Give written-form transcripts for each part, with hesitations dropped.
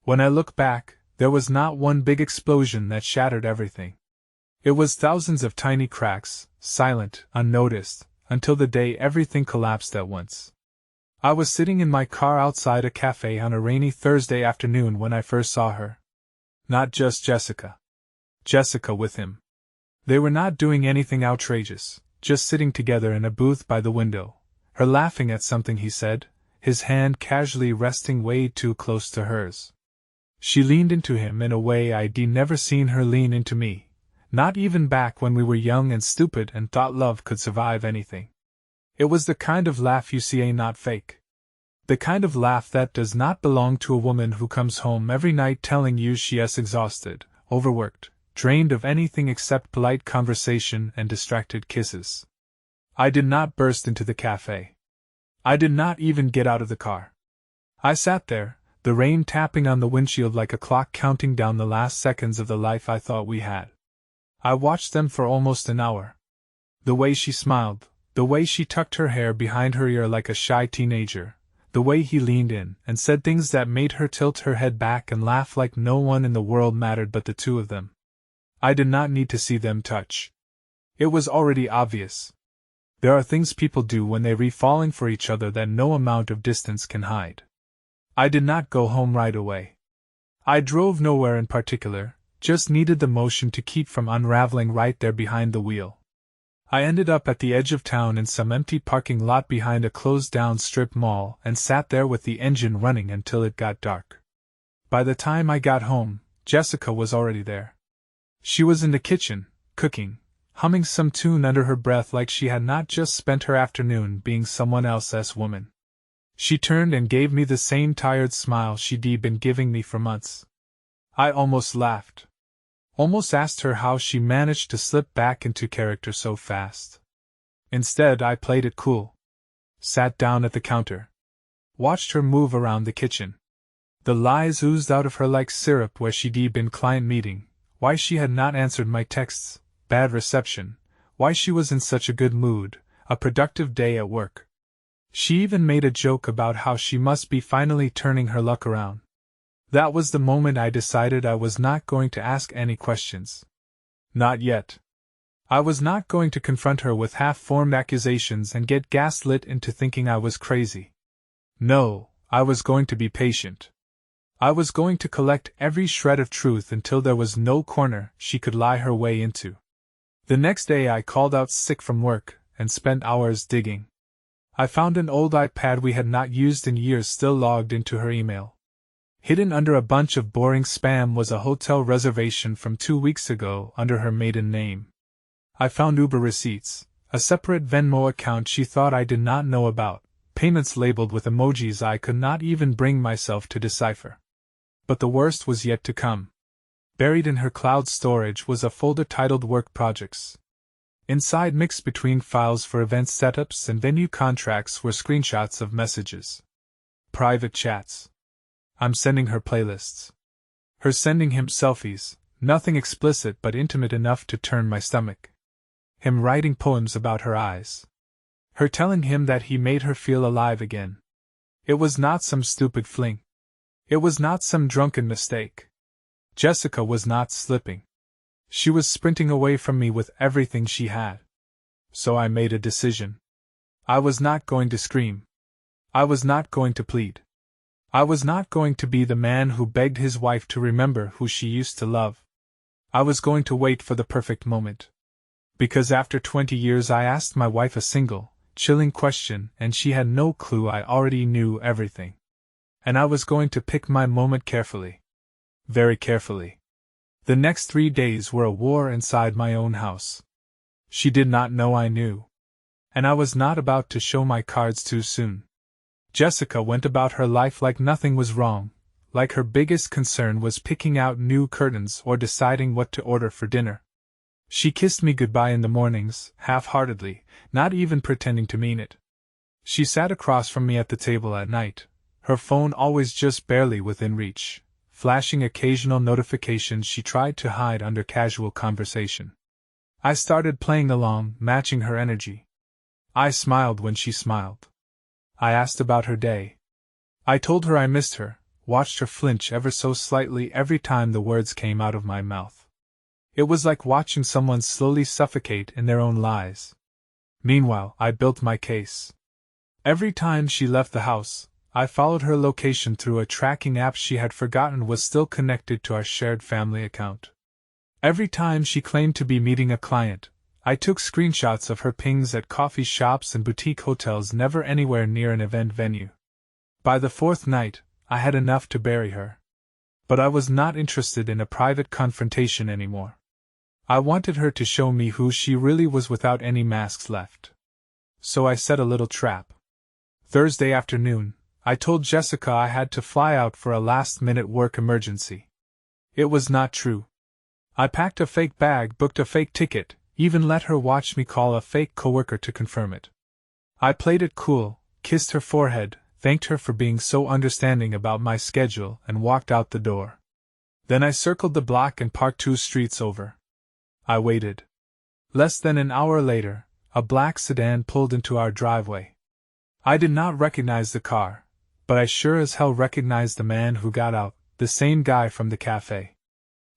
When I look back, there was not one big explosion that shattered everything. It was thousands of tiny cracks, silent, unnoticed, until the day everything collapsed at once. I was sitting in my car outside a cafe on a rainy Thursday afternoon when I first saw her. Not just Jessica. Jessica with him. They were not doing anything outrageous, just sitting together in a booth by the window, her laughing at something he said, his hand casually resting way too close to hers. She leaned into him in a way I'd never seen her lean into me, not even back when we were young and stupid and thought love could survive anything. It was the kind of laugh you see ain't not fake. The kind of laugh that does not belong to a woman who comes home every night telling you she is exhausted, overworked, drained of anything except polite conversation and distracted kisses. I did not burst into the cafe. I did not even get out of the car. I sat there, the rain tapping on the windshield like a clock counting down the last seconds of the life I thought we had. I watched them for almost an hour. The way she smiled, the way she tucked her hair behind her ear like a shy teenager, the way he leaned in and said things that made her tilt her head back and laugh like no one in the world mattered but the two of them. I did not need to see them touch. It was already obvious. There are things people do when they are falling for each other that no amount of distance can hide. I did not go home right away. I drove nowhere in particular, just needed the motion to keep from unraveling right there behind the wheel. I ended up at the edge of town in some empty parking lot behind a closed-down strip mall and sat there with the engine running until it got dark. By the time I got home, Jessica was already there. She was in the kitchen, cooking, humming some tune under her breath like she had not just spent her afternoon being someone else's woman. She turned and gave me the same tired smile she'd been giving me for months. I almost laughed. Almost asked her how she managed to slip back into character so fast. Instead, I played it cool. Sat down at the counter. Watched her move around the kitchen. The lies oozed out of her like syrup where she'd been client meeting, why she had not answered my texts, bad reception, why she was in such a good mood, a productive day at work. She even made a joke about how she must be finally turning her luck around. That was the moment I decided I was not going to ask any questions. Not yet. I was not going to confront her with half-formed accusations and get gaslit into thinking I was crazy. No, I was going to be patient. I was going to collect every shred of truth until there was no corner she could lie her way into. The next day I called out sick from work and spent hours digging. I found an old iPad we had not used in years still logged into her email. Hidden under a bunch of boring spam was a hotel reservation from 2 weeks ago under her maiden name. I found Uber receipts, a separate Venmo account she thought I did not know about, payments labeled with emojis I could not even bring myself to decipher. But the worst was yet to come. Buried in her cloud storage was a folder titled Work Projects. Inside, mixed between files for event setups and venue contracts, were screenshots of messages. Private chats. I'm sending her playlists. Her sending him selfies, nothing explicit but intimate enough to turn my stomach. Him writing poems about her eyes. Her telling him that he made her feel alive again. It was not some stupid fling. It was not some drunken mistake. Jessica was not slipping. She was sprinting away from me with everything she had. So I made a decision. I was not going to scream. I was not going to plead. I was not going to be the man who begged his wife to remember who she used to love. I was going to wait for the perfect moment. Because after 20 years I asked my wife a single, chilling question and she had no clue I already knew everything. And I was going to pick my moment carefully. Very carefully. The next 3 days were a war inside my own house. She did not know I knew. And I was not about to show my cards too soon. Jessica went about her life like nothing was wrong, like her biggest concern was picking out new curtains or deciding what to order for dinner. She kissed me goodbye in the mornings, half-heartedly, not even pretending to mean it. She sat across from me at the table at night, her phone always just barely within reach, flashing occasional notifications she tried to hide under casual conversation. I started playing along, matching her energy. I smiled when she smiled. I asked about her day. I told her I missed her, watched her flinch ever so slightly every time the words came out of my mouth. It was like watching someone slowly suffocate in their own lies. Meanwhile, I built my case. Every time she left the house, I followed her location through a tracking app she had forgotten was still connected to our shared family account. Every time she claimed to be meeting a client, I took screenshots of her pings at coffee shops and boutique hotels, never anywhere near an event venue. By the fourth night, I had enough to bury her. But I was not interested in a private confrontation anymore. I wanted her to show me who she really was without any masks left. So I set a little trap. Thursday afternoon, I told Jessica I had to fly out for a last-minute work emergency. It was not true. I packed a fake bag, booked a fake ticket, even let her watch me call a fake coworker to confirm it. I played it cool, kissed her forehead, thanked her for being so understanding about my schedule, and walked out the door. Then I circled the block and parked 2 streets over. I waited. Less than an hour later, a black sedan pulled into our driveway. I did not recognize the car, but I sure as hell recognized the man who got out, the same guy from the cafe.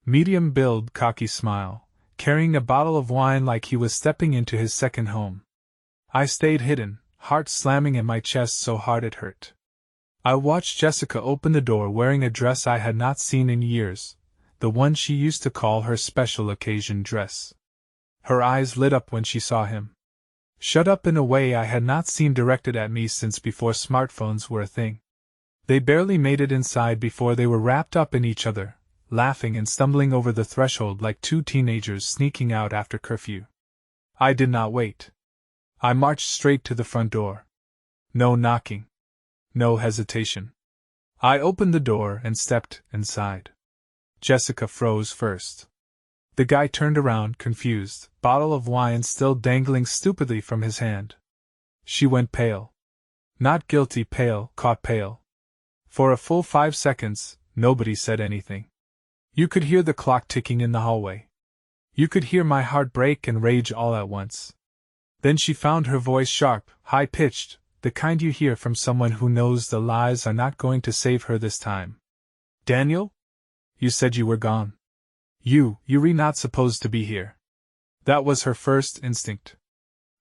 Medium build, cocky smile, carrying a bottle of wine like he was stepping into his second home. I stayed hidden, heart slamming in my chest so hard it hurt. I watched Jessica open the door wearing a dress I had not seen in years, the one she used to call her special occasion dress. Her eyes lit up when she saw him. Shut up in a way I had not seen directed at me since before smartphones were a thing. They barely made it inside before they were wrapped up in each other, laughing and stumbling over the threshold like 2 teenagers sneaking out after curfew. I did not wait. I marched straight to the front door. No knocking. No hesitation. I opened the door and stepped inside. Jessica froze first. The guy turned around, confused, bottle of wine still dangling stupidly from his hand. She went pale. Not guilty pale, caught pale. For a full 5 seconds, nobody said anything. You could hear the clock ticking in the hallway. You could hear my heart break and rage all at once. Then she found her voice sharp, high-pitched, the kind you hear from someone who knows the lies are not going to save her this time. Daniel? You said you were gone. You're not supposed to be here. That was her first instinct.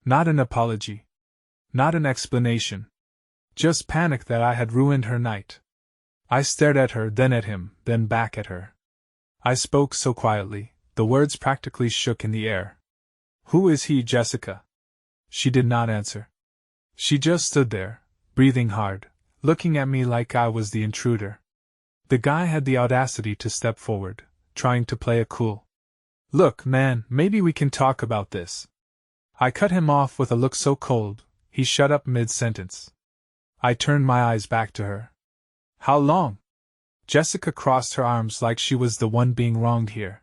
Not an apology. Not an explanation. Just panic that I had ruined her night. I stared at her, then at him, then back at her. I spoke so quietly, the words practically shook in the air. Who is he, Jessica? She did not answer. She just stood there, breathing hard, looking at me like I was the intruder. The guy had the audacity to step forward, trying to play it cool. Look, man, maybe we can talk about this. I cut him off with a look so cold, he shut up mid-sentence. I turned my eyes back to her. How long? Jessica crossed her arms like she was the one being wronged here.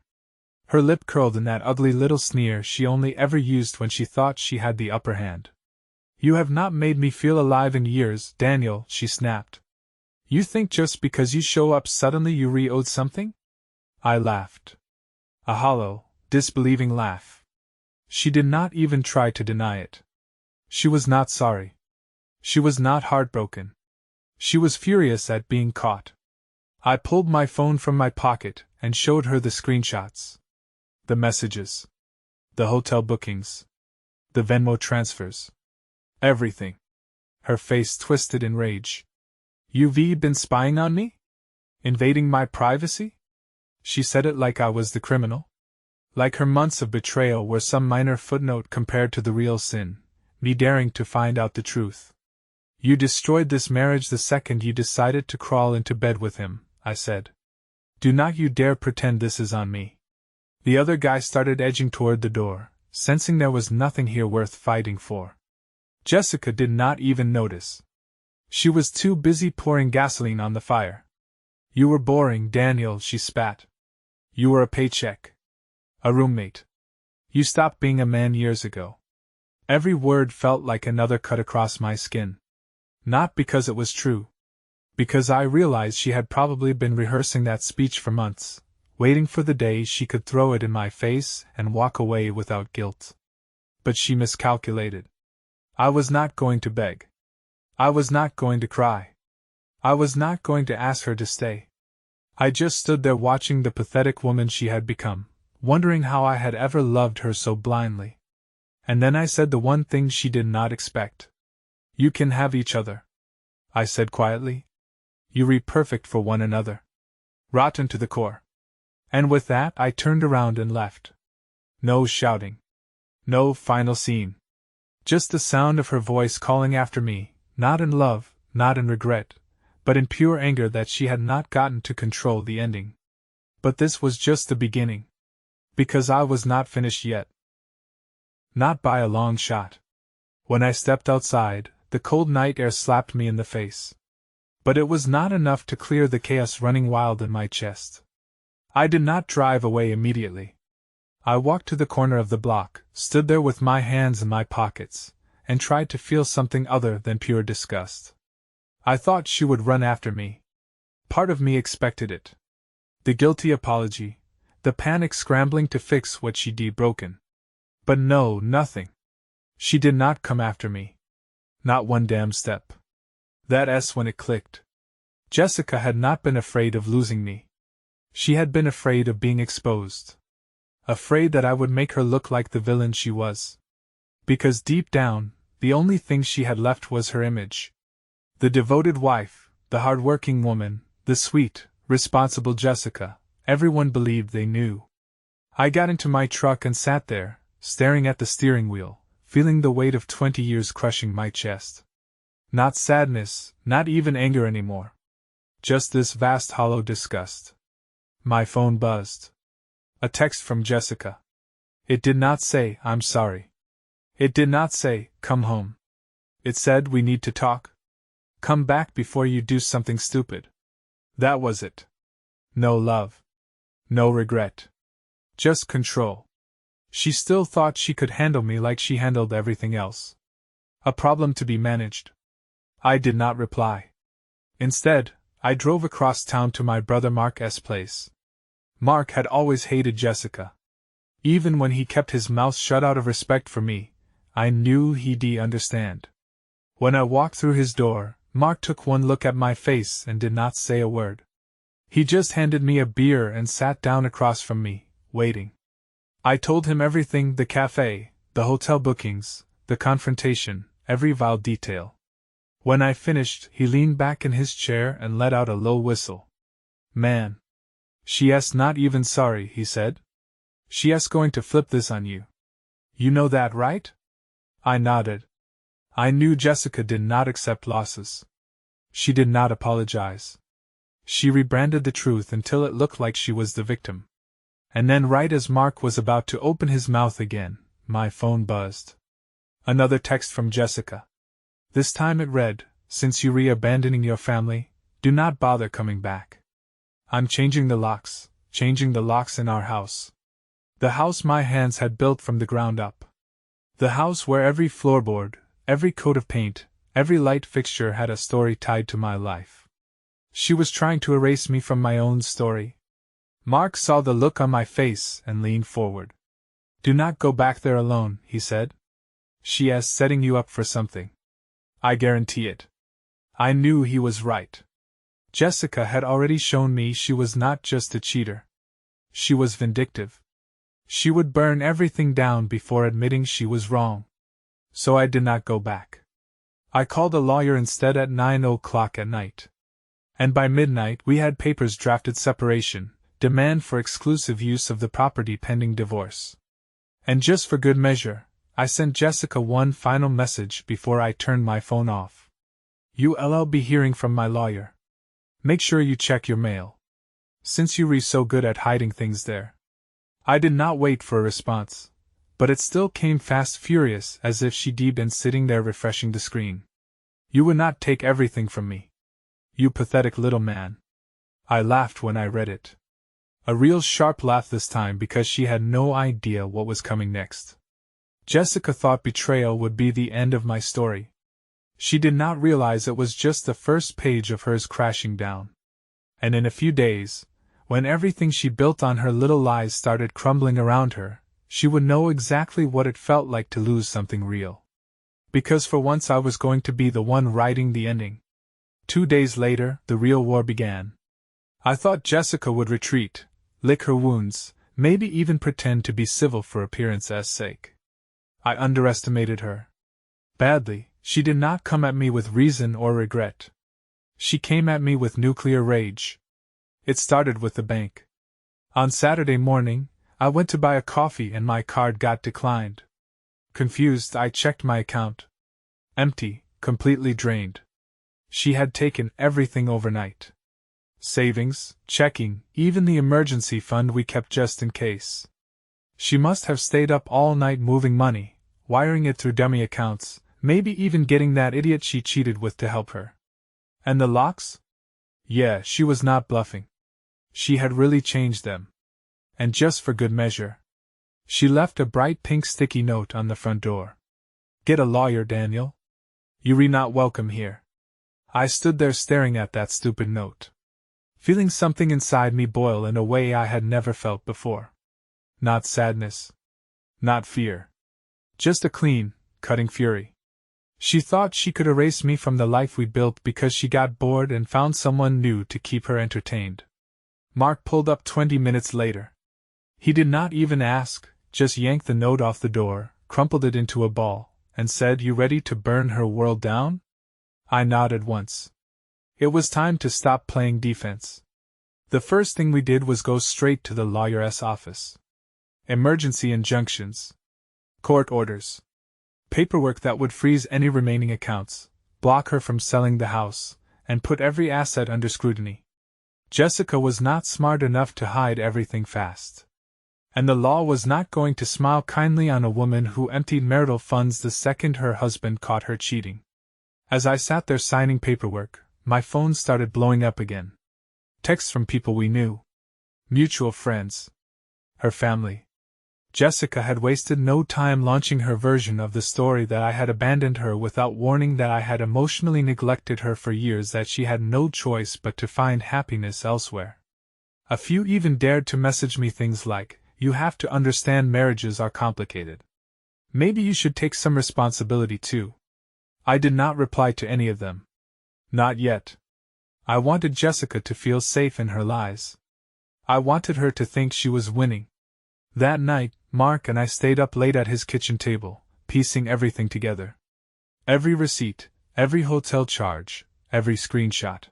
Her lip curled in that ugly little sneer she only ever used when she thought she had the upper hand. You have not made me feel alive in years, Daniel, she snapped. You think just because you show up suddenly you re-owed something? I laughed. A hollow, disbelieving laugh. She did not even try to deny it. She was not sorry. She was not heartbroken. She was furious at being caught. I pulled my phone from my pocket and showed her the screenshots. The messages. The hotel bookings. The Venmo transfers. Everything. Her face twisted in rage. You've been spying on me? Invading my privacy? She said it like I was the criminal. Like her months of betrayal were some minor footnote compared to the real sin, me daring to find out the truth. You destroyed this marriage the second you decided to crawl into bed with him, I said. Do not you dare pretend this is on me. The other guy started edging toward the door, sensing there was nothing here worth fighting for. Jessica did not even notice. She was too busy pouring gasoline on the fire. You were boring, Daniel, she spat. You were a paycheck. A roommate. You stopped being a man years ago. Every word felt like another cut across my skin. Not because it was true. Because I realized she had probably been rehearsing that speech for months, waiting for the day she could throw it in my face and walk away without guilt. But she miscalculated. I was not going to beg. I was not going to cry. I was not going to ask her to stay. I just stood there watching the pathetic woman she had become, wondering how I had ever loved her so blindly. And then I said the one thing she did not expect. You can have each other, I said quietly. You're perfect for one another. Rotten to the core. And with that I turned around and left. No shouting. No final scene. Just the sound of her voice calling after me, not in love, not in regret, but in pure anger that she had not gotten to control the ending. But this was just the beginning. Because I was not finished yet. Not by a long shot. When I stepped outside, the cold night air slapped me in the face. But it was not enough to clear the chaos running wild in my chest. I did not drive away immediately. I walked to the corner of the block, stood there with my hands in my pockets, and tried to feel something other than pure disgust. I thought she would run after me. Part of me expected it. The guilty apology, the panic scrambling to fix what she'd broken. But no, nothing. She did not come after me. Not one damn step. That's when it clicked. Jessica had not been afraid of losing me. She had been afraid of being exposed. Afraid that I would make her look like the villain she was. Because deep down, the only thing she had left was her image. The devoted wife, the hard-working woman, the sweet, responsible Jessica, everyone believed they knew. I got into my truck and sat there, staring at the steering wheel, feeling the weight of 20 years crushing my chest. Not sadness, not even anger anymore. Just this vast hollow disgust. My phone buzzed. A text from Jessica. It did not say, "I'm sorry." It did not say, "Come home." It said, "We need to talk. Come back before you do something stupid." That was it. No love. No regret. Just control. She still thought she could handle me like she handled everything else. A problem to be managed. I did not reply. Instead, I drove across town to my brother Mark's place. Mark had always hated Jessica. Even when he kept his mouth shut out of respect for me, I knew he'd understand. When I walked through his door, Mark took one look at my face and did not say a word. He just handed me a beer and sat down across from me, waiting. I told him everything, the cafe, the hotel bookings, the confrontation, every vile detail. When I finished, he leaned back in his chair and let out a low whistle. "Man. She's not even sorry," he said. "She's going to flip this on you. You know that, right?" I nodded. I knew Jessica did not accept losses. She did not apologize. She rebranded the truth until it looked like she was the victim. And then, right as Mark was about to open his mouth again, my phone buzzed. Another text from Jessica. This time it read, "Since you're abandoning your family, do not bother coming back. I'm changing the locks in our house." The house my hands had built from the ground up. The house where every floorboard, every coat of paint, every light fixture had a story tied to my life. She was trying to erase me from my own story. Mark saw the look on my face and leaned forward. "Do not go back there alone," he said. "She's setting you up for something. I guarantee it." I knew he was right. Jessica had already shown me she was not just a cheater. She was vindictive. She would burn everything down before admitting she was wrong. So I did not go back. I called a lawyer instead at 9 o'clock at night. And by midnight we had papers drafted: separation, demand for exclusive use of the property pending divorce. And just for good measure, I sent Jessica one final message before I turned my phone off. "You'll be hearing from my lawyer. Make sure you check your mail. Since you're so good at hiding things there." I did not wait for a response, but it still came fast, furious, as if she'd been sitting there refreshing the screen. "You would not take everything from me. You pathetic little man." I laughed when I read it. A real sharp laugh this time, because she had no idea what was coming next. Jessica thought betrayal would be the end of my story. She did not realize it was just the first page of hers crashing down. And in a few days, when everything she built on her little lies started crumbling around her, she would know exactly what it felt like to lose something real. Because for once I was going to be the one writing the ending. 2 days later, the real war began. I thought Jessica would retreat, lick her wounds, maybe even pretend to be civil for appearance's sake. I underestimated her. Badly, she did not come at me with reason or regret. She came at me with nuclear rage. It started with the bank. On Saturday morning, I went to buy a coffee and my card got declined. Confused, I checked my account. Empty, completely drained. She had taken everything overnight. Savings, checking, even the emergency fund we kept just in case. She must have stayed up all night moving money, wiring it through dummy accounts, maybe even getting that idiot she cheated with to help her. And the locks? Yeah, she was not bluffing. She had really changed them. And just for good measure. She left a bright pink sticky note on the front door. Get a lawyer, Daniel. You're not welcome here. I stood there staring at that stupid note, feeling something inside me boil in a way I had never felt before. Not sadness. Not fear. Just a clean, cutting fury. She thought she could erase me from the life we built because she got bored and found someone new to keep her entertained. Mark pulled up 20 minutes later. He did not even ask, just yanked the note off the door, crumpled it into a ball, and said, "You ready to burn her world down?" I nodded once. It was time to stop playing defense. The first thing we did was go straight to the lawyer's office. Emergency injunctions. Court orders. Paperwork that would freeze any remaining accounts, block her from selling the house, and put every asset under scrutiny. Jessica was not smart enough to hide everything fast. And the law was not going to smile kindly on a woman who emptied marital funds the second her husband caught her cheating. As I sat there signing paperwork, my phone started blowing up again. Texts from people we knew. Mutual friends. Her family. Jessica had wasted no time launching her version of the story that I had abandoned her without warning, that I had emotionally neglected her for years, that she had no choice but to find happiness elsewhere. A few even dared to message me things like, "You have to understand, marriages are complicated. Maybe you should take some responsibility too." I did not reply to any of them. Not yet. I wanted Jessica to feel safe in her lies. I wanted her to think she was winning. That night, Mark and I stayed up late at his kitchen table, piecing everything together. Every receipt, every hotel charge, every screenshot.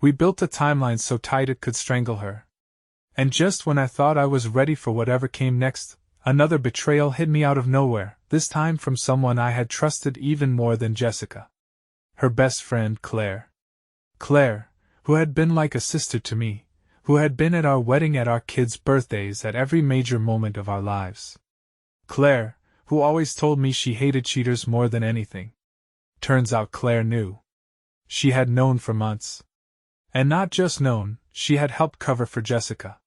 We built a timeline so tight it could strangle her. And just when I thought I was ready for whatever came next, another betrayal hit me out of nowhere, this time from someone I had trusted even more than Jessica. Her best friend, Claire. Claire, who had been like a sister to me, who had been at our wedding, at our kids' birthdays, at every major moment of our lives. Claire, who always told me she hated cheaters more than anything. Turns out Claire knew. She had known for months. And not just known, she had helped cover for Jessica.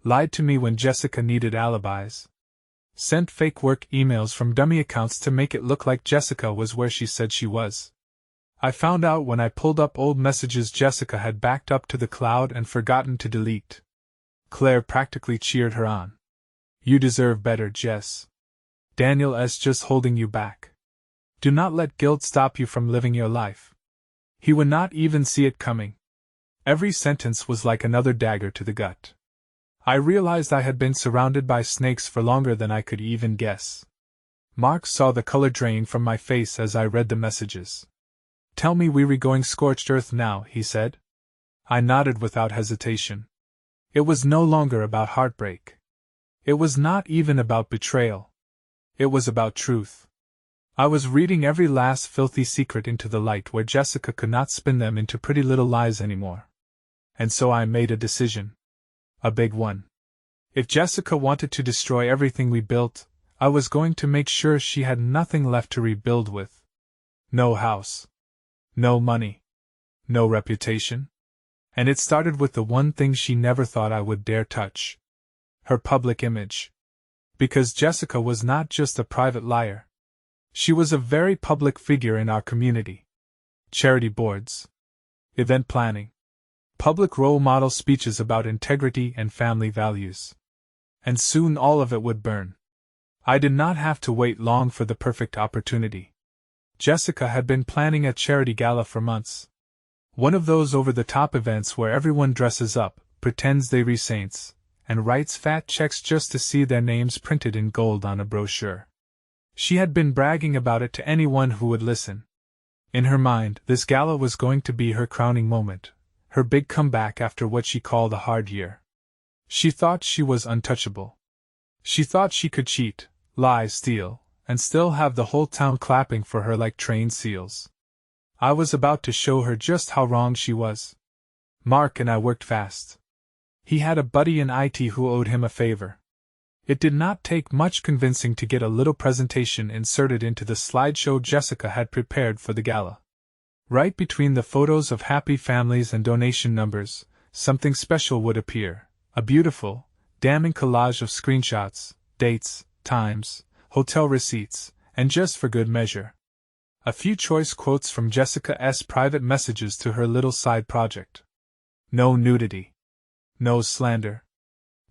Lied to me when Jessica needed alibis. Sent fake work emails from dummy accounts to make it look like Jessica was where she said she was. I found out when I pulled up old messages Jessica had backed up to the cloud and forgotten to delete. Claire practically cheered her on. "You deserve better, Jess. Daniel's just holding you back. Do not let guilt stop you from living your life." He would not even see it coming. Every sentence was like another dagger to the gut. I realized I had been surrounded by snakes for longer than I could even guess. Mark saw the color drain from my face as I read the messages. "Tell me we're going scorched earth now," he said. I nodded without hesitation. It was no longer about heartbreak. It was not even about betrayal. It was about truth. I was reading every last filthy secret into the light where Jessica could not spin them into pretty little lies anymore. And so I made a decision. A big one. If Jessica wanted to destroy everything we built, I was going to make sure she had nothing left to rebuild with. No house. No money. No reputation. And it started with the one thing she never thought I would dare touch. Her public image. Because Jessica was not just a private liar. She was a very public figure in our community. Charity boards. Event planning. Public role model speeches about integrity and family values. And soon all of it would burn. I did not have to wait long for the perfect opportunity. Jessica had been planning a charity gala for months. One of those over-the-top events where everyone dresses up, pretends they re saints, and writes fat checks just to see their names printed in gold on a brochure. She had been bragging about it to anyone who would listen. In her mind, this gala was going to be her crowning moment, her big comeback after what she called a hard year. She thought she was untouchable. She thought she could cheat, lie, steal, and still have the whole town clapping for her like trained seals. I was about to show her just how wrong she was. Mark and I worked fast. He had a buddy in IT who owed him a favor. It did not take much convincing to get a little presentation inserted into the slideshow Jessica had prepared for the gala. Right between the photos of happy families and donation numbers, something special would appear, a beautiful, damning collage of screenshots, dates, times, hotel receipts, and just for good measure, a few choice quotes from Jessica's private messages to her little side project. No nudity. No slander.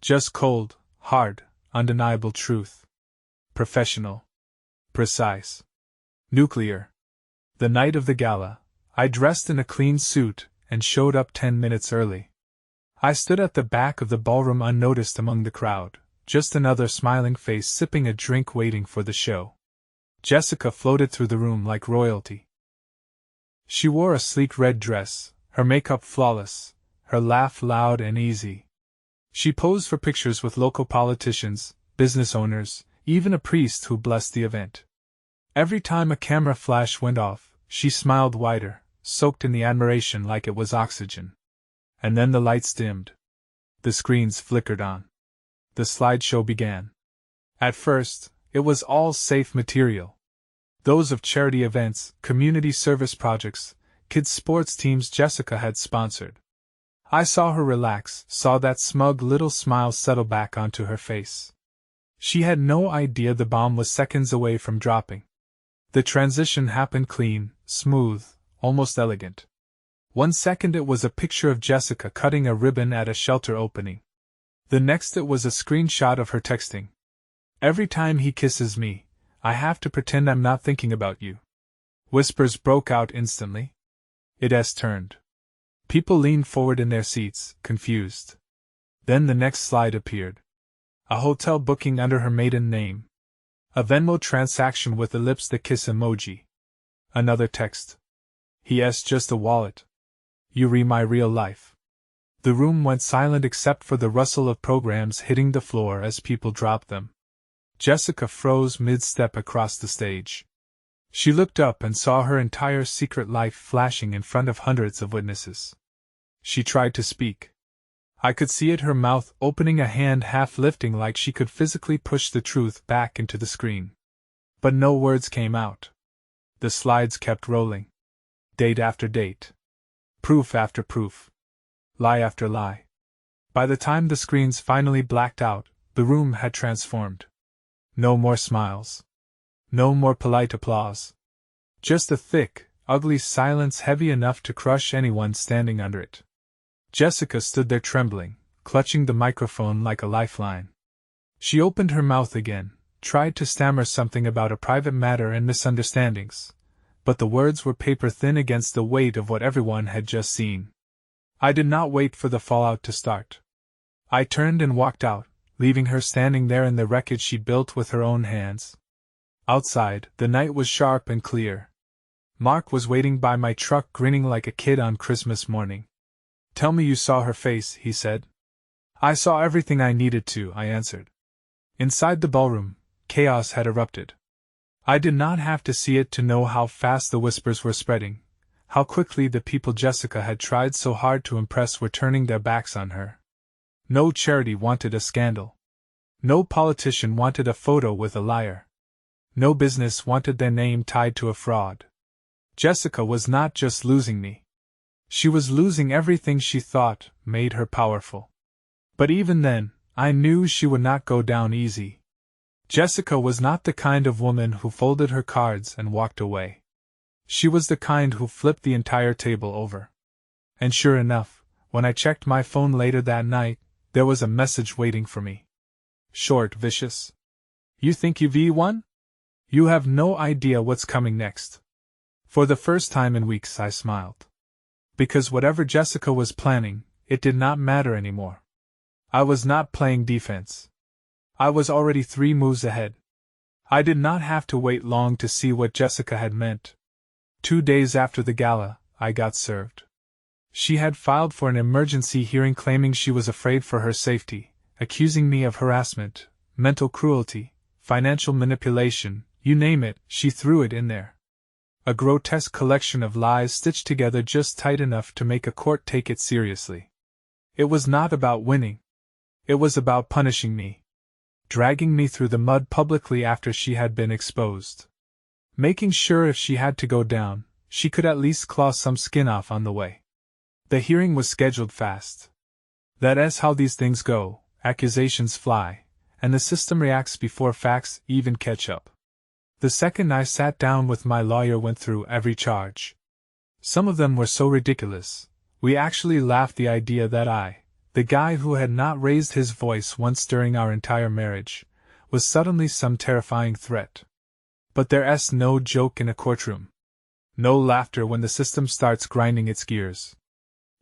Just cold, hard, undeniable truth. Professional. Precise. Nuclear. The night of the gala, I dressed in a clean suit and showed up 10 minutes early. I stood at the back of the ballroom unnoticed among the crowd, just another smiling face sipping a drink waiting for the show. Jessica floated through the room like royalty. She wore a sleek red dress, her makeup flawless, her laugh loud and easy. She posed for pictures with local politicians, business owners, even a priest who blessed the event. Every time a camera flash went off, she smiled wider, soaked in the admiration like it was oxygen. And then the lights dimmed. The screens flickered on. The slideshow began. At first, it was all safe material. Those of charity events, community service projects, kids' sports teams Jessica had sponsored. I saw her relax, saw that smug little smile settle back onto her face. She had no idea the bomb was seconds away from dropping. The transition happened clean, smooth, almost elegant. 1 second it was a picture of Jessica cutting a ribbon at a shelter opening. The next it was a screenshot of her texting. Every time he kisses me, I have to pretend I'm not thinking about you. Whispers broke out instantly. It turned. People leaned forward in their seats, confused. Then the next slide appeared. A hotel booking under her maiden name. A Venmo transaction with a lips that kiss emoji. Another text. He.S. just a wallet. You re my real life. The room went silent except for the rustle of programs hitting the floor as people dropped them. Jessica froze mid-step across the stage. She looked up and saw her entire secret life flashing in front of hundreds of witnesses. She tried to speak. I could see it, her mouth opening, a hand half lifting like she could physically push the truth back into the screen. But no words came out. The slides kept rolling. Date after date. Proof after proof. Lie after lie. By the time the screens finally blacked out, the room had transformed. No more smiles. No more polite applause. Just a thick, ugly silence heavy enough to crush anyone standing under it. Jessica stood there trembling, clutching the microphone like a lifeline. She opened her mouth again, tried to stammer something about a private matter and misunderstandings, but the words were paper thin against the weight of what everyone had just seen. I did not wait for the fallout to start. I turned and walked out, leaving her standing there in the wreckage she built with her own hands. Outside, the night was sharp and clear. Mark was waiting by my truck grinning like a kid on Christmas morning. Tell me you saw her face, he said. I saw everything I needed to, I answered. Inside the ballroom, chaos had erupted. I did not have to see it to know how fast the whispers were spreading, how quickly the people Jessica had tried so hard to impress were turning their backs on her. No charity wanted a scandal. No politician wanted a photo with a liar. No business wanted their name tied to a fraud. Jessica was not just losing me. She was losing everything she thought made her powerful. But even then, I knew she would not go down easy. Jessica was not the kind of woman who folded her cards and walked away. She was the kind who flipped the entire table over. And sure enough, when I checked my phone later that night, there was a message waiting for me. Short, vicious. You think you've won? You have no idea what's coming next. For the first time in weeks I smiled. Because whatever Jessica was planning, it did not matter anymore. I was not playing defense. I was already 3 moves ahead. I did not have to wait long to see what Jessica had meant. 2 days after the gala, I got served. She had filed for an emergency hearing claiming she was afraid for her safety, accusing me of harassment, mental cruelty, financial manipulation, you name it, she threw it in there. A grotesque collection of lies stitched together just tight enough to make a court take it seriously. It was not about winning. It was about punishing me. Dragging me through the mud publicly after she had been exposed. Making sure if she had to go down, she could at least claw some skin off on the way. The hearing was scheduled fast. That's how these things go, accusations fly, and the system reacts before facts even catch up. The second I sat down with my lawyer went through every charge. Some of them were so ridiculous, we actually laughed the idea that I, the guy who had not raised his voice once during our entire marriage, was suddenly some terrifying threat. But there's no joke in a courtroom. No laughter when the system starts grinding its gears.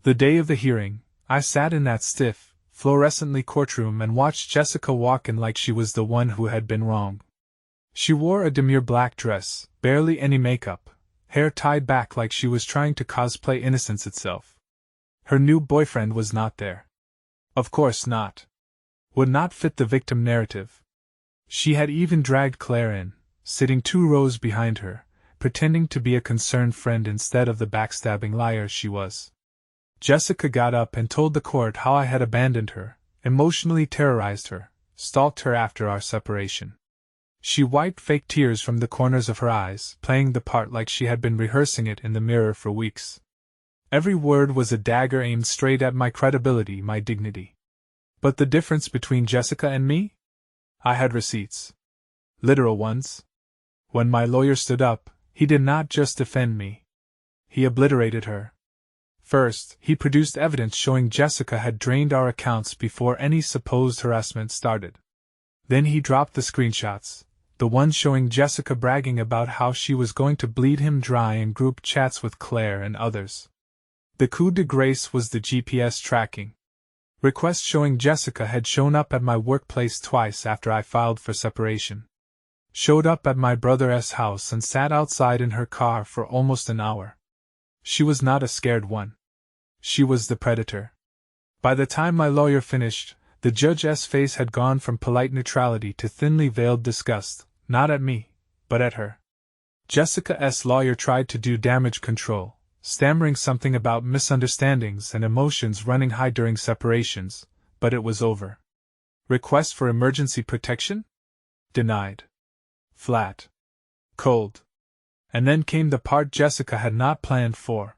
The day of the hearing, I sat in that stiff, fluorescently courtroom and watched Jessica walk in like she was the one who had been wrong. She wore a demure black dress, barely any makeup, hair tied back like she was trying to cosplay innocence itself. Her new boyfriend was not there. Of course not. Would not fit the victim narrative. She had even dragged Claire in, sitting 2 rows behind her, pretending to be a concerned friend instead of the backstabbing liar she was. Jessica got up and told the court how I had abandoned her, emotionally terrorized her, stalked her after our separation. She wiped fake tears from the corners of her eyes, playing the part like she had been rehearsing it in the mirror for weeks. Every word was a dagger aimed straight at my credibility, my dignity. But the difference between Jessica and me? I had receipts. Literal ones. When my lawyer stood up, he did not just defend me. He obliterated her. First, he produced evidence showing Jessica had drained our accounts before any supposed harassment started. Then he dropped the screenshots, the one showing Jessica bragging about how she was going to bleed him dry in group chats with Claire and others. The coup de grace was the GPS tracking. Requests showing Jessica had shown up at my workplace twice after I filed for separation. Showed up at my brother's house and sat outside in her car for almost an hour. She was not a scared one. She was the predator. By the time my lawyer finished, the judge's face had gone from polite neutrality to thinly veiled disgust, not at me, but at her. Jessica's lawyer tried to do damage control, stammering something about misunderstandings and emotions running high during separations, but it was over. Request for emergency protection? Denied. Flat. Cold. And then came the part Jessica had not planned for.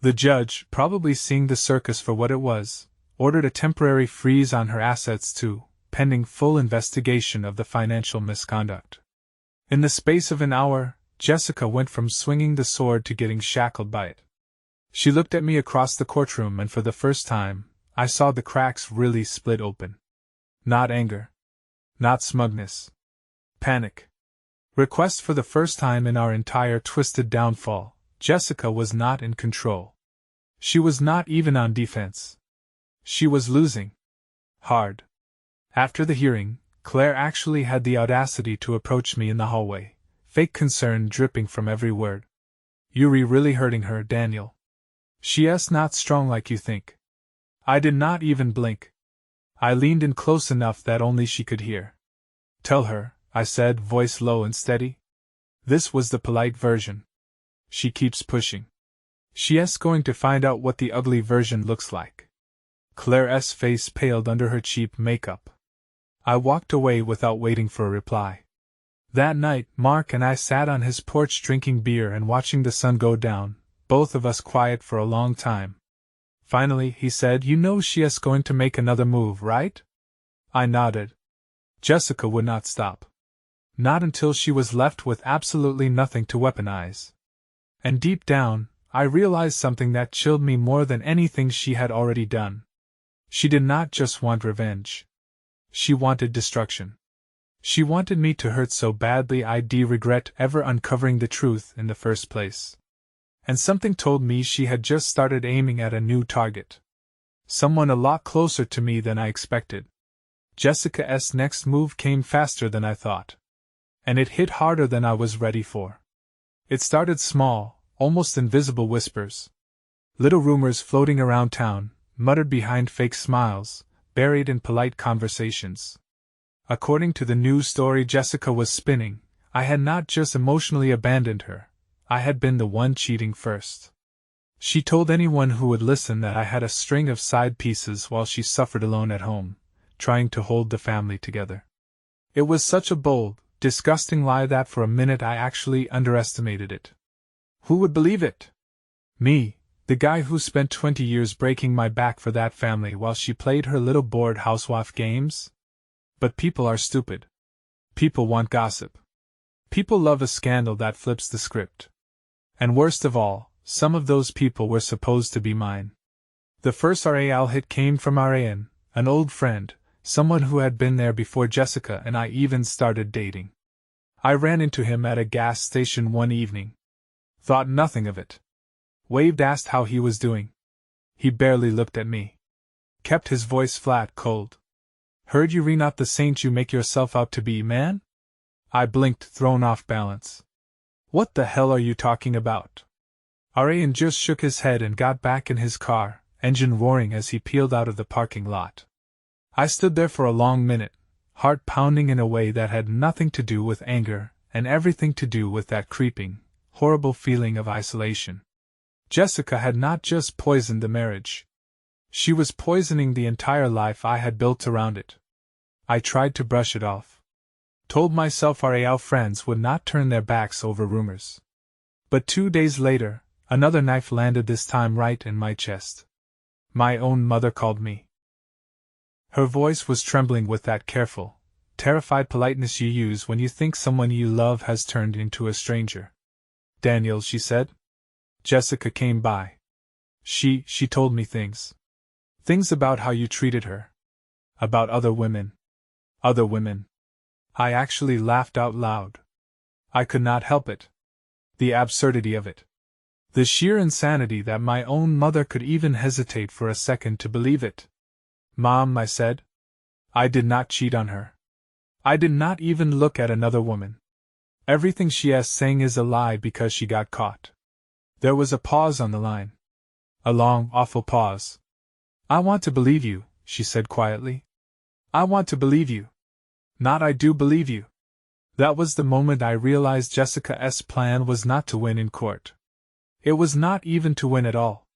The judge, probably seeing the circus for what it was, ordered a temporary freeze on her assets too, pending full investigation of the financial misconduct. In the space of an hour, Jessica went from swinging the sword to getting shackled by it. She looked at me across the courtroom and for the first time, I saw the cracks really split open. Not anger. Not smugness. Panic. Request for the first time in our entire twisted downfall, Jessica was not in control. She was not even on defense. She was losing. Hard. After the hearing, Claire actually had the audacity to approach me in the hallway, fake concern dripping from every word. You're really hurting her, Daniel. She's not strong like you think. I did not even blink. I leaned in close enough that only she could hear. Tell her, I said, voice low and steady. This was the polite version. She keeps pushing. She's going to find out what the ugly version looks like. Claire's face paled under her cheap makeup. I walked away without waiting for a reply. That night, Mark and I sat on his porch drinking beer and watching the sun go down, both of us quiet for a long time. Finally, he said, "You know she's going to make another move, right?" I nodded. Jessica would not stop. Not until she was left with absolutely nothing to weaponize. And deep down, I realized something that chilled me more than anything she had already done. She did not just want revenge. She wanted destruction. She wanted me to hurt so badly I'd regret ever uncovering the truth in the first place. And something told me she had just started aiming at a new target. Someone a lot closer to me than I expected. Jessica's next move came faster than I thought. And it hit harder than I was ready for. It started small, almost invisible whispers. Little rumors floating around town, muttered behind fake smiles, buried in polite conversations. According to the news story Jessica was spinning, I had not just emotionally abandoned her, I had been the one cheating first. She told anyone who would listen that I had a string of side pieces while she suffered alone at home, trying to hold the family together. It was such a bold, disgusting lie that for a minute I actually underestimated it. Who would believe it? Me, the guy who spent 20 years breaking my back for that family while she played her little bored housewife games? But people are stupid. People want gossip. People love a scandal that flips the script. And worst of all, some of those people were supposed to be mine. The first Betrayal hit came from Ariane, an old friend, someone who had been there before Jessica and I even started dating. I ran into him at a gas station one evening. Thought nothing of it. Waved, asked how he was doing. He barely looked at me. Kept his voice flat, cold. Heard you're not the saint you make yourself out to be, man? I blinked, thrown off balance. What the hell are you talking about? Ariane just shook his head and got back in his car, engine roaring as he peeled out of the parking lot. I stood there for a long minute, heart pounding in a way that had nothing to do with anger and everything to do with that creeping, horrible feeling of isolation. Jessica had not just poisoned the marriage. She was poisoning the entire life I had built around it. I tried to brush it off. Told myself our friends would not turn their backs over rumors. But 2 days later, another knife landed, this time right in my chest. My own mother called me. Her voice was trembling with that careful, terrified politeness you use when you think someone you love has turned into a stranger. Daniel, she said. Jessica came by. She told me things. Things about how you treated her. About other women. Other women. I actually laughed out loud. I could not help it. The absurdity of it. The sheer insanity that my own mother could even hesitate for a second to believe it. Mom, I said. I did not cheat on her. I did not even look at another woman. Everything she is saying is a lie because she got caught. There was a pause on the line. A long, awful pause. I want to believe you, she said quietly. I want to believe you. Not I do believe you. That was the moment I realized Jessica's plan was not to win in court. It was not even to win at all.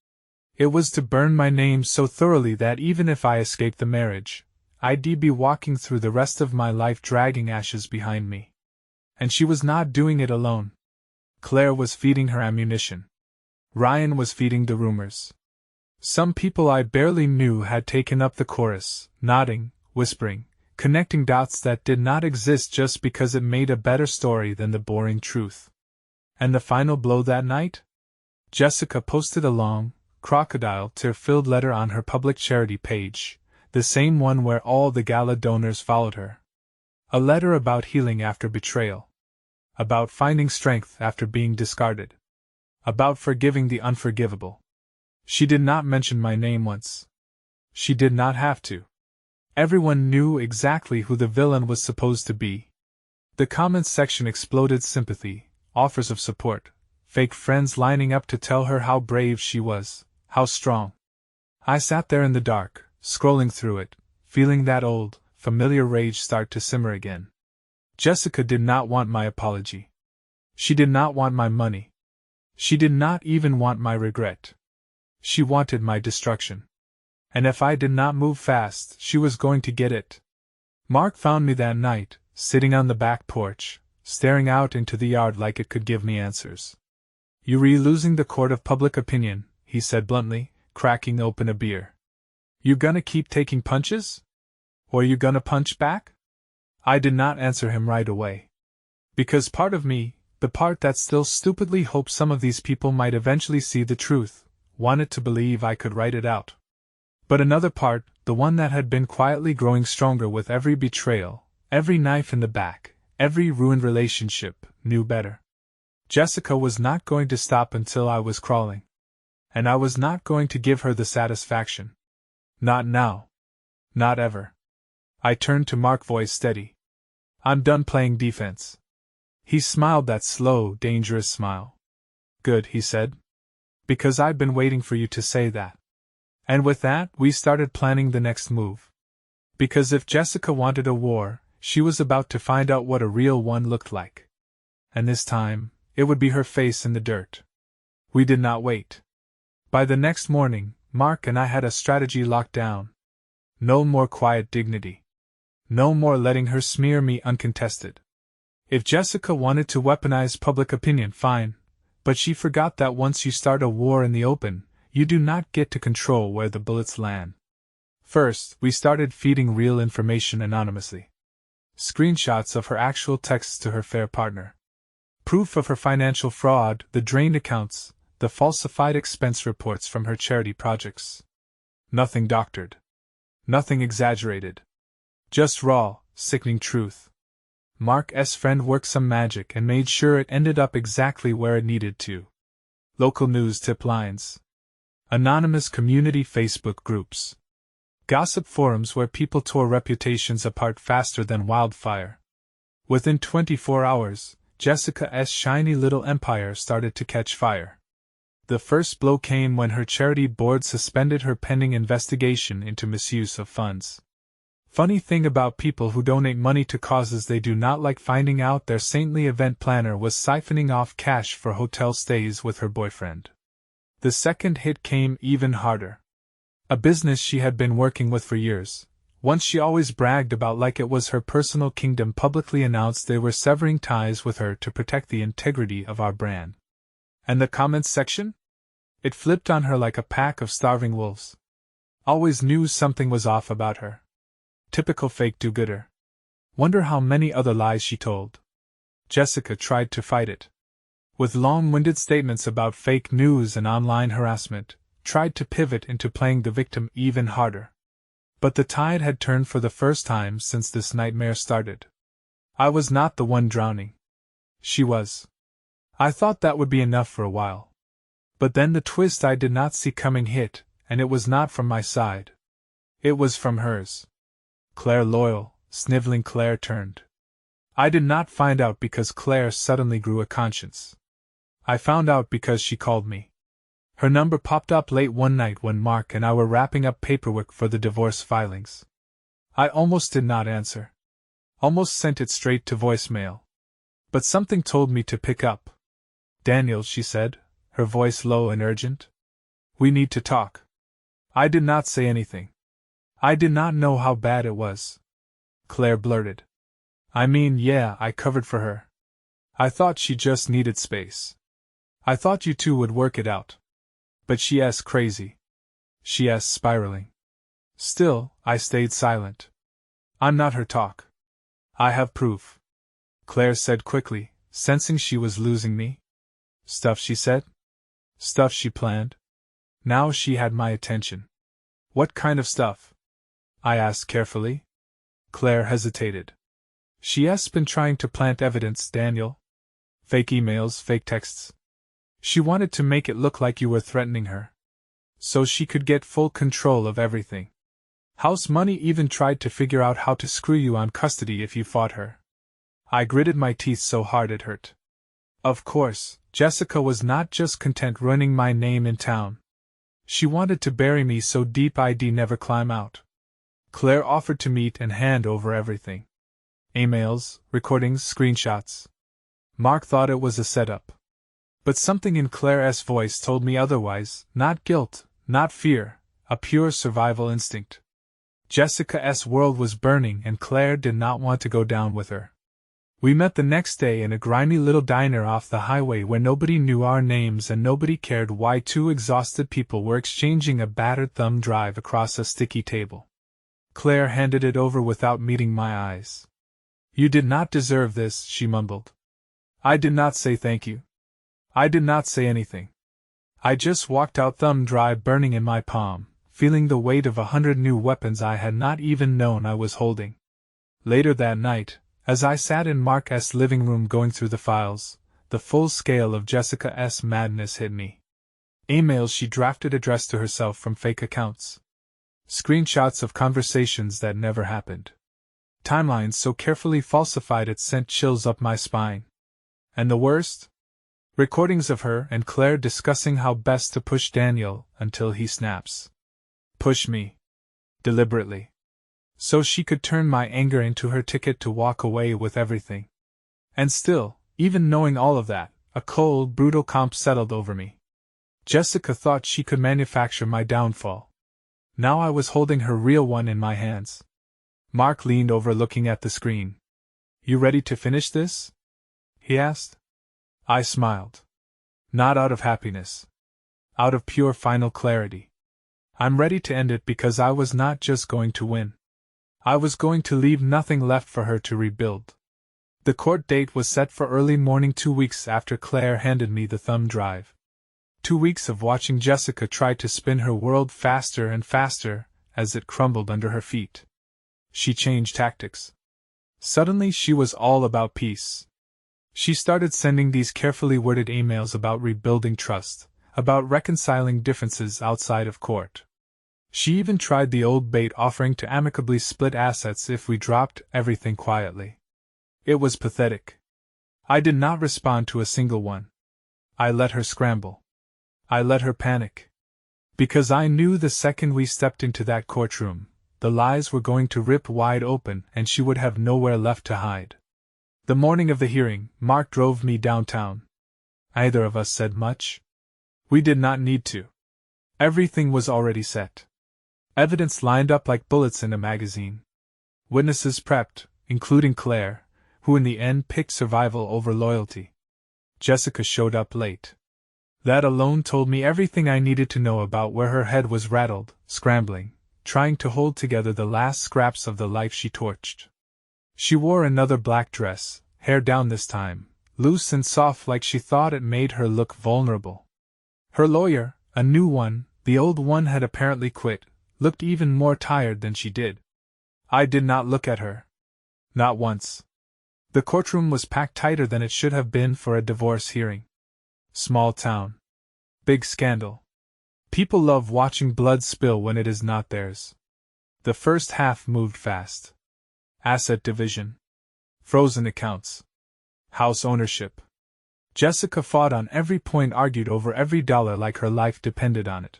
It was to burn my name so thoroughly that even if I escaped the marriage, I'd be walking through the rest of my life dragging ashes behind me. And she was not doing it alone. Claire was feeding her ammunition. Ryan was feeding the rumors. Some people I barely knew had taken up the chorus, nodding, whispering, connecting dots that did not exist just because it made a better story than the boring truth. And the final blow that night? Jessica posted a long, crocodile tear-filled letter on her public charity page, the same one where all the Gala donors followed her. A letter about healing after betrayal. About finding strength after being discarded. About forgiving the unforgivable. She did not mention my name once. She did not have to. Everyone knew exactly who the villain was supposed to be. The comments section exploded sympathy, offers of support, fake friends lining up to tell her how brave she was, how strong. I sat there in the dark, scrolling through it, feeling that old, familiar rage start to simmer again. Jessica did not want my apology. She did not want my money. She did not even want my regret. She wanted my destruction. And if I did not move fast, she was going to get it. Mark found me that night, sitting on the back porch, staring out into the yard like it could give me answers. "You re losing the court of public opinion," he said bluntly, cracking open a beer. "You gonna keep taking punches? Or you gonna punch back?" I did not answer him right away. Because part of me, the part that still stupidly hoped some of these people might eventually see the truth, wanted to believe I could write it out. But another part, the one that had been quietly growing stronger with every betrayal, every knife in the back, every ruined relationship, knew better. Jessica was not going to stop until I was crawling. And I was not going to give her the satisfaction. Not now. Not ever. I turned to Mark, voice steady. I'm done playing defense. He smiled that slow, dangerous smile. Good, he said. Because I'd been waiting for you to say that. And with that, we started planning the next move. Because if Jessica wanted a war, she was about to find out what a real one looked like. And this time, it would be her face in the dirt. We did not wait. By the next morning, Mark and I had a strategy locked down. No more quiet dignity. No more letting her smear me uncontested. If Jessica wanted to weaponize public opinion, fine, but she forgot that once you start a war in the open, you do not get to control where the bullets land. First, we started feeding real information anonymously. Screenshots of her actual texts to her fair partner. Proof of her financial fraud, the drained accounts, the falsified expense reports from her charity projects. Nothing doctored. Nothing exaggerated. Just raw, sickening truth. Mark's friend worked some magic and made sure it ended up exactly where it needed to. Local news tip lines. Anonymous community Facebook groups. Gossip forums where people tore reputations apart faster than wildfire. Within 24 hours, Jessica's shiny little empire started to catch fire. The first blow came when her charity board suspended her pending investigation into misuse of funds. Funny thing about people who donate money to causes they do not like, finding out their saintly event planner was siphoning off cash for hotel stays with her boyfriend. The second hit came even harder. A business she had been working with for years, once she always bragged about like it was her personal kingdom, publicly announced they were severing ties with her to protect the integrity of our brand. And the comments section? It flipped on her like a pack of starving wolves. Always knew something was off about her. Typical fake do-gooder. Wonder how many other lies she told. Jessica tried to fight it. With long-winded statements about fake news and online harassment, tried to pivot into playing the victim even harder. But the tide had turned for the first time since this nightmare started. I was not the one drowning. She was. I thought that would be enough for a while. But then the twist I did not see coming hit, and it was not from my side. It was from hers. Claire loyal, sniveling Claire turned. I did not find out because Claire suddenly grew a conscience. I found out because she called me. Her number popped up late one night when Mark and I were wrapping up paperwork for the divorce filings. I almost did not answer. Almost sent it straight to voicemail. But something told me to pick up. Daniel, she said, her voice low and urgent. We need to talk. I did not say anything. I did not know how bad it was. Claire blurted. I mean, yeah, I covered for her. I thought she just needed space. I thought you two would work it out. But she's crazy. She's spiraling. Still, I stayed silent. I'm not her talk. I have proof. Claire said quickly, sensing she was losing me. Stuff she said? Stuff she planned? Now she had my attention. What kind of stuff? I asked carefully. Claire hesitated. She's been trying to plant evidence, Daniel. Fake emails, fake texts. She wanted to make it look like you were threatening her. So she could get full control of everything. House money, even tried to figure out how to screw you on custody if you fought her. I gritted my teeth so hard it hurt. Of course, Jessica was not just content ruining my name in town. She wanted to bury me so deep I'd never climb out. Claire offered to meet and hand over everything. Emails, recordings, screenshots. Mark thought it was a setup. But something in Claire's voice told me otherwise, not guilt, not fear, a pure survival instinct. Jessica's world was burning and Claire did not want to go down with her. We met the next day in a grimy little diner off the highway where nobody knew our names and nobody cared why two exhausted people were exchanging a battered thumb drive across a sticky table. Claire handed it over without meeting my eyes. You did not deserve this, she mumbled. I did not say thank you. I did not say anything. I just walked out, thumb drive burning in my palm, feeling the weight of 100 new weapons I had not even known I was holding. Later that night, as I sat in Mark's living room going through the files, the full scale of Jessica's madness hit me. Emails she drafted addressed to herself from fake accounts. Screenshots of conversations that never happened. Timelines so carefully falsified it sent chills up my spine. And the worst? Recordings of her and Claire discussing how best to push Daniel until he snaps. Push me. Deliberately. So she could turn my anger into her ticket to walk away with everything. And still, even knowing all of that, a cold, brutal calm settled over me. Jessica thought she could manufacture my downfall. Now I was holding her real one in my hands. Mark leaned over looking at the screen. You ready to finish this? He asked. I smiled. Not out of happiness. Out of pure final clarity. I'm ready to end it because I was not just going to win. I was going to leave nothing left for her to rebuild. The court date was set for early morning 2 weeks after Claire handed me the thumb drive. 2 weeks of watching Jessica try to spin her world faster and faster as it crumbled under her feet. She changed tactics. Suddenly she was all about peace. She started sending these carefully worded emails about rebuilding trust, about reconciling differences outside of court. She even tried the old bait offering to amicably split assets if we dropped everything quietly. It was pathetic. I did not respond to a single one. I let her scramble. I let her panic. Because I knew the second we stepped into that courtroom, the lies were going to rip wide open and she would have nowhere left to hide. The morning of the hearing, Mark drove me downtown. Neither of us said much. We did not need to. Everything was already set. Evidence lined up like bullets in a magazine. Witnesses prepped, including Claire, who in the end picked survival over loyalty. Jessica showed up late. That alone told me everything I needed to know about where her head was rattled, scrambling, trying to hold together the last scraps of the life she torched. She wore another black dress, hair down this time, loose and soft like she thought it made her look vulnerable. Her lawyer, a new one, the old one had apparently quit, looked even more tired than she did. I did not look at her. Not once. The courtroom was packed tighter than it should have been for a divorce hearing. Small town. Big scandal. People love watching blood spill when it is not theirs. The first half moved fast. Asset division. Frozen accounts. House ownership. Jessica fought on every point, argued over every dollar like her life depended on it.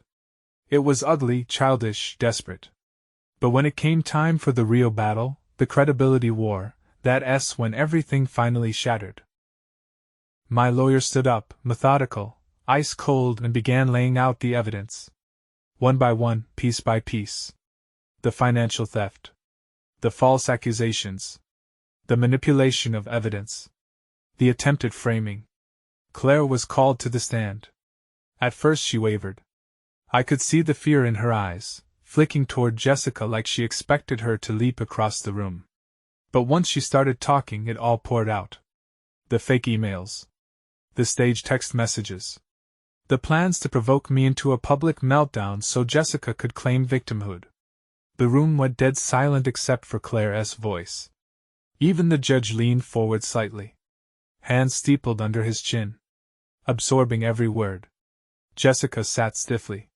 It was ugly, childish, desperate. But when it came time for the real battle, the credibility war, that's when everything finally shattered. My lawyer stood up, methodical, ice cold, and began laying out the evidence. One by one, piece by piece. The financial theft. The false accusations. The manipulation of evidence. The attempted framing. Claire was called to the stand. At first she wavered. I could see the fear in her eyes, flicking toward Jessica like she expected her to leap across the room. But once she started talking, it all poured out. The fake emails. The staged text messages. The plans to provoke me into a public meltdown so Jessica could claim victimhood. The room went dead silent except for Claire's voice. Even the judge leaned forward slightly. Hands steepled under his chin. Absorbing every word. Jessica sat stiffly.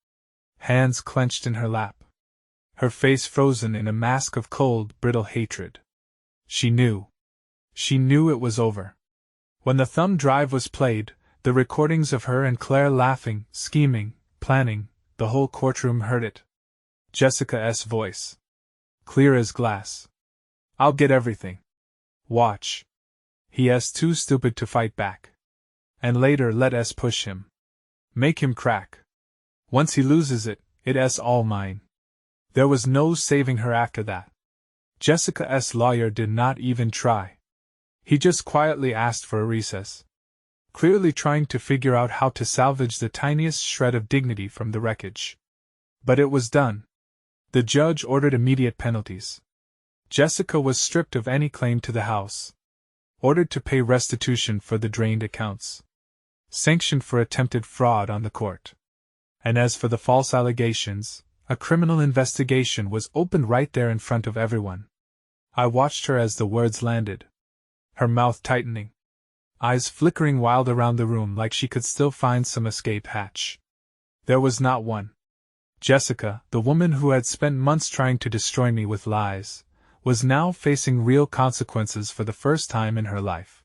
Hands clenched in her lap. Her face frozen in a mask of cold, brittle hatred. She knew. She knew it was over. When the thumb drive was played, the recordings of her and Claire laughing, scheming, planning, the whole courtroom heard it. Jessica's voice. Clear as glass. I'll get everything. Watch. He's too stupid to fight back. And later let us push him. Make him crack. Once he loses it, it's all mine. There was no saving her after that. Jessica's lawyer did not even try. He just quietly asked for a recess. Clearly trying to figure out how to salvage the tiniest shred of dignity from the wreckage. But it was done. The judge ordered immediate penalties. Jessica was stripped of any claim to the house. Ordered to pay restitution for the drained accounts. Sanctioned for attempted fraud on the court. And as for the false allegations, a criminal investigation was opened right there in front of everyone. I watched her as the words landed. Her mouth tightening. eyes flickering wild around the room like she could still find some escape hatch. There was not one. Jessica, the woman who had spent months trying to destroy me with lies, was now facing real consequences for the first time in her life.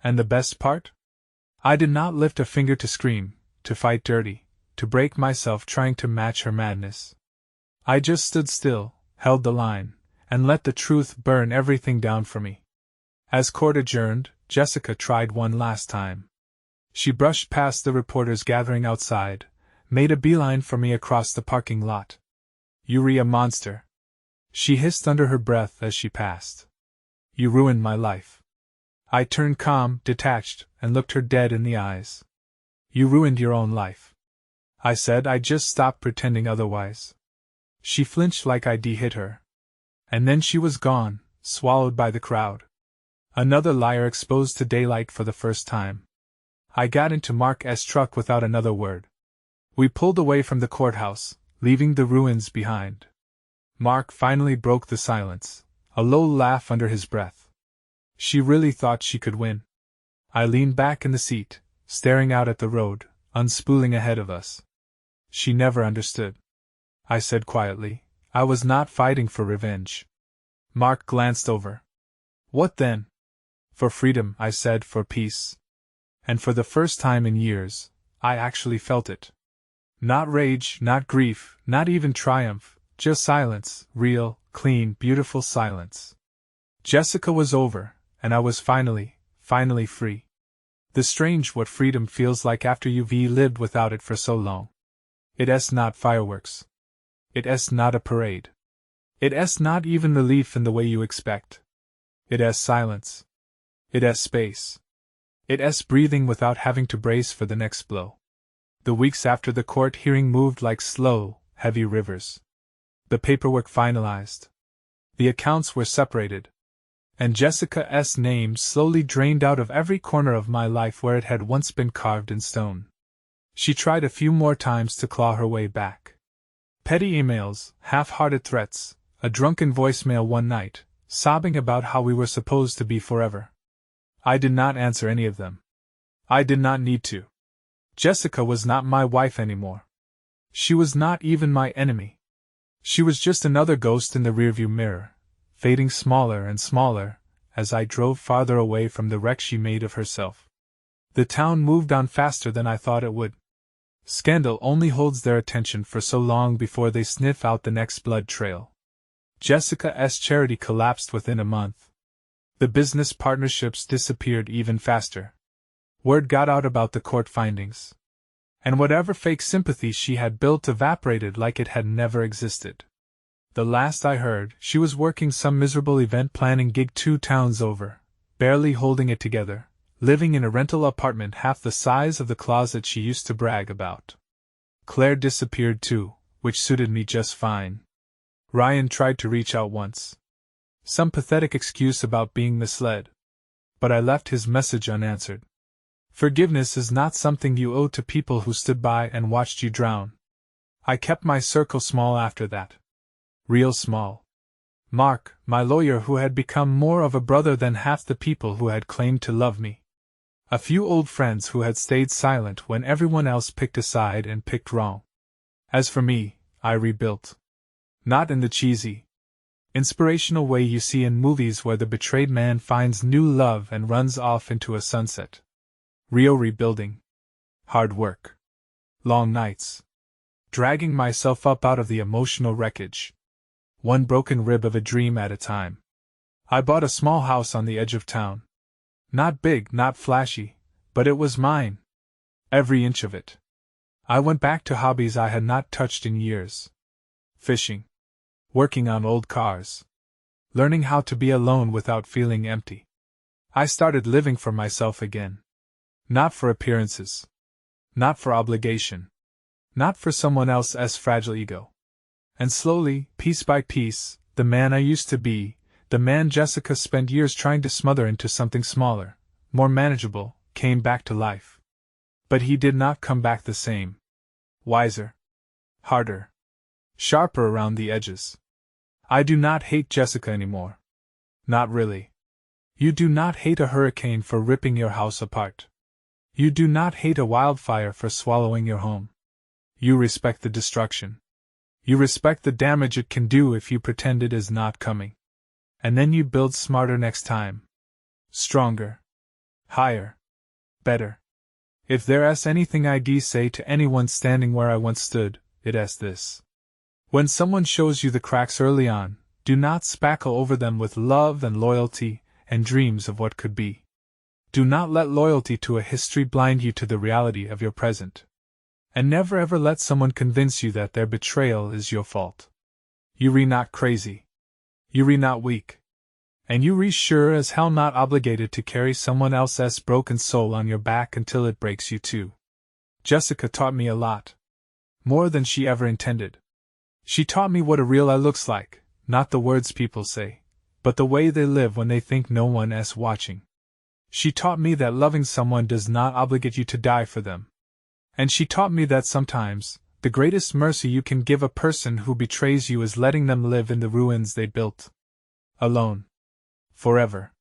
And the best part? I did not lift a finger to scream, to fight dirty, to break myself trying to match her madness. I just stood still, held the line, and let the truth burn everything down for me. As court adjourned, Jessica tried one last time. She brushed past the reporters gathering outside, made a beeline for me across the parking lot. "You're a monster," she hissed under her breath as she passed. "You ruined my life." I turned calm, detached, and looked her dead in the eyes. "You ruined your own life," I said. "I just stopped pretending otherwise." She flinched like I'd hit her. And then she was gone, swallowed by the crowd. Another liar exposed to daylight for the first time. I got into Mark's truck without another word. We pulled away from the courthouse, leaving the ruins behind. Mark finally broke the silence, a low laugh under his breath. She really thought she could win. I leaned back in the seat, staring out at the road, unspooling ahead of us. She never understood. I said quietly, "I was not fighting for revenge." Mark glanced over. "What then?" "For freedom," I said, "for peace." And for the first time in years, I actually felt it. Not rage, not grief, not even triumph, just silence, real, clean, beautiful silence. Jessica was over, and I was finally free. The strange what freedom feels like after you've lived without it for so long. It's not fireworks. It's not a parade. It's not even relief in the way you expect. It's silence. It's space. It's breathing without having to brace for the next blow. The weeks after the court hearing moved like slow, heavy rivers. The paperwork finalized. The accounts were separated. And Jessica's name slowly drained out of every corner of my life where it had once been carved in stone. She tried a few more times to claw her way back. Petty emails, half-hearted threats, a drunken voicemail one night, sobbing about how we were supposed to be forever. I did not answer any of them. I did not need to. Jessica was not my wife anymore. She was not even my enemy. She was just another ghost in the rearview mirror, fading smaller and smaller as I drove farther away from the wreck she made of herself. The town moved on faster than I thought it would. Scandal only holds their attention for so long before they sniff out the next blood trail. Jessica's charity collapsed within a month. The business partnerships disappeared even faster. Word got out about the court findings. And whatever fake sympathy she had built evaporated like it had never existed. The last I heard, she was working some miserable event planning gig 2 towns over, barely holding it together, living in a rental apartment half the size of the closet she used to brag about. Claire disappeared too, which suited me just fine. Ryan tried to reach out once. Some pathetic excuse about being misled. But I left his message unanswered. Forgiveness is not something you owe to people who stood by and watched you drown. I kept my circle small after that. Real small. Mark, my lawyer who had become more of a brother than half the people who had claimed to love me. A few old friends who had stayed silent when everyone else picked a side and picked wrong. As for me, I rebuilt. Not in the cheesy, inspirational way you see in movies where the betrayed man finds new love and runs off into a sunset. Real rebuilding. Hard work. Long nights. Dragging myself up out of the emotional wreckage. One broken rib of a dream at a time. I bought a small house on the edge of town. Not big, not flashy, but it was mine. Every inch of it. I went back to hobbies I had not touched in years. Fishing. Working on old cars. Learning how to be alone without feeling empty. I started living for myself again. Not for appearances. Not for obligation. Not for someone else's fragile ego. And slowly, piece by piece, the man I used to be, the man Jessica spent years trying to smother into something smaller, more manageable, came back to life. But he did not come back the same. Wiser. Harder. Sharper around the edges. I do not hate Jessica anymore. Not really. You do not hate a hurricane for ripping your house apart. You do not hate a wildfire for swallowing your home. You respect the destruction. You respect the damage it can do if you pretend it is not coming. And then you build smarter next time. Stronger. Higher. Better. If there's anything I'd say to anyone standing where I once stood, it's this. When someone shows you the cracks early on, do not spackle over them with love and loyalty and dreams of what could be. Do not let loyalty to a history blind you to the reality of your present. And never ever let someone convince you that their betrayal is your fault. You re not crazy. You re not weak. And you re sure as hell not obligated to carry someone else's broken soul on your back until it breaks you too. Jessica taught me a lot. More than she ever intended. She taught me what a real I looks like, not the words people say, but the way they live when they think no one else watching. She taught me that loving someone does not obligate you to die for them. And she taught me that sometimes, the greatest mercy you can give a person who betrays you is letting them live in the ruins they built. Alone. Forever.